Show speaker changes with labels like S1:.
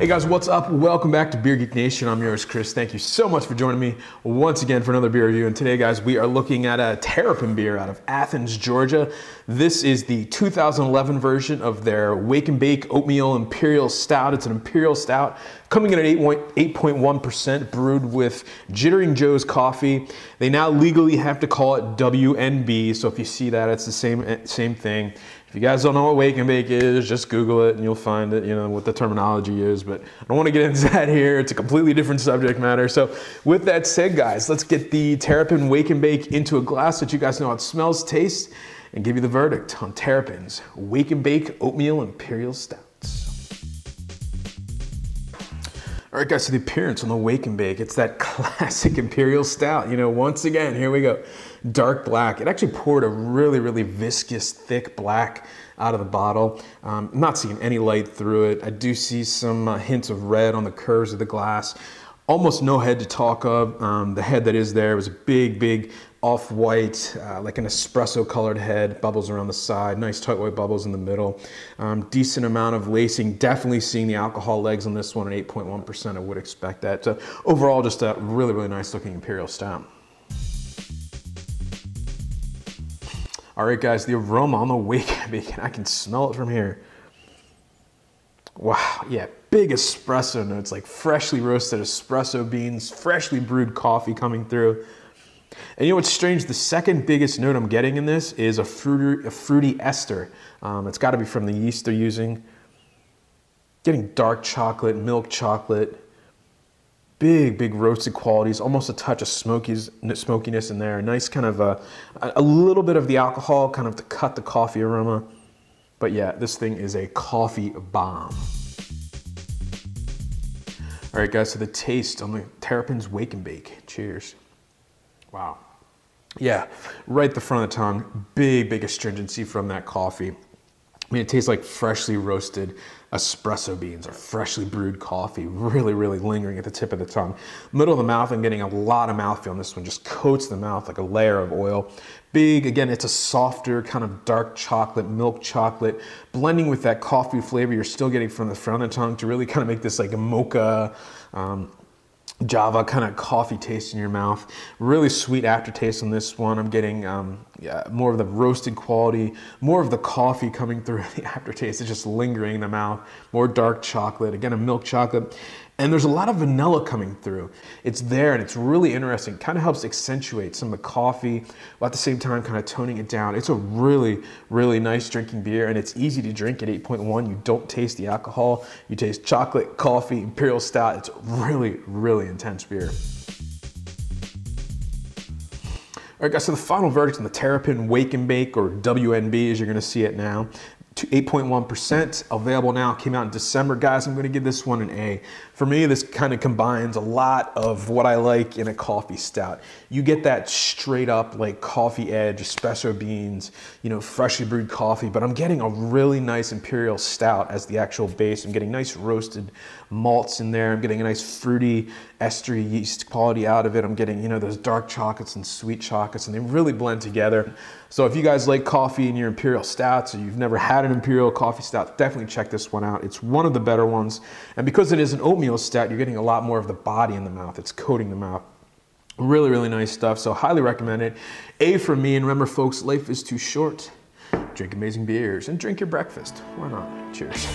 S1: Hey guys, what's up? Welcome back to Beer Geek Nation. I'm yours, Chris. Thank you so much for joining me once again for another beer review. And today, guys, we are looking at a Terrapin Beer out of Athens, Georgia. This is the 2011 version of their Wake-n-Bake Oatmeal Imperial Stout. It's an Imperial Stout coming in at 8.1%, brewed with Jittery Joe's coffee. They now legally have to call it WNB, so if you see that, it's the same thing. If you guys don't know what Wake-n-Bake is, just Google it and you'll find it, you know, what the terminology is, but I don't want to get into that here. It's a completely different subject matter. So with that said, guys, let's get the Terrapin Wake-n-Bake into a glass so that you guys know how it smells, tastes, and give you the verdict on Terrapin's Wake-n-Bake Oatmeal Imperial Stouts. All right, guys, so the appearance on the Wake-n-Bake, it's that classic Imperial Stout. You know, once again, here we go. Dark black. It actually poured a really viscous, thick black out of the bottle. I'm not seeing any light through it. I do see some hints of red on the curves of the glass. Almost no head to talk of. The head that is there was a big off-white, like an espresso colored head, bubbles around the side, nice tight white bubbles in the middle. Decent amount of lacing, definitely seeing the alcohol legs on this one at 8.1%, I would expect that. So overall, just a really nice looking Imperial Stout. All right, guys, the aroma on the Wake-n-Bake, I can smell it from here. Wow, yeah, big espresso notes, like freshly roasted espresso beans, freshly brewed coffee coming through. And you know what's strange? The second biggest note I'm getting in this is a fruity ester. It's got to be from the yeast they're using. Getting dark chocolate, milk chocolate, big roasted qualities, almost a touch of smokiness in there. Nice kind of a little bit of the alcohol kind of to cut the coffee aroma. But yeah, this thing is a coffee bomb. All right, guys, so the taste on the Terrapin's Wake-n-Bake. Cheers. Wow. Yeah, right the front of the tongue, big astringency from that coffee. I mean, it tastes like freshly roasted espresso beans or freshly brewed coffee, really lingering at the tip of the tongue. Middle of the mouth, I'm getting a lot of mouthfeel on this one, just coats the mouth like a layer of oil. Big, again, it's a softer kind of dark chocolate, milk chocolate, blending with that coffee flavor you're still getting from the front of the tongue to really kind of make this like a mocha, Java kind of coffee taste in your mouth. Really sweet aftertaste on this one. I'm getting yeah, more of the roasted quality, more of the coffee coming through the aftertaste. It's just lingering in the mouth. More dark chocolate, again, a milk chocolate. And there's a lot of vanilla coming through. It's there and it's really interesting. Kind of helps accentuate some of the coffee while at the same time kind of toning it down. It's a really nice drinking beer and it's easy to drink at 8.1. You don't taste the alcohol. You taste chocolate, coffee, Imperial Stout. It's really intense beer. All right, guys, so the final verdict on the Terrapin Wake-n-Bake, or WNB as you're gonna see it now. 8.1%, available now, came out in December. Guys, I'm gonna give this one an A. For me, this kind of combines a lot of what I like in a coffee stout. You get that straight up like coffee edge, espresso beans, you know, freshly brewed coffee, but I'm getting a really nice Imperial Stout as the actual base. I'm getting nice roasted malts in there. I'm getting a nice fruity estery yeast quality out of it. I'm getting, you know, those dark chocolates and sweet chocolates, and they really blend together. So if you guys like coffee in your Imperial Stouts, or you've never had an Imperial coffee stout, definitely check this one out. It's one of the better ones. And because it is an oatmeal stout, you're getting a lot more of the body in the mouth. It's coating the mouth. Really nice stuff. So highly recommend it. A for me. And remember, folks, life is too short. Drink amazing beers and drink your breakfast. Why not? Cheers.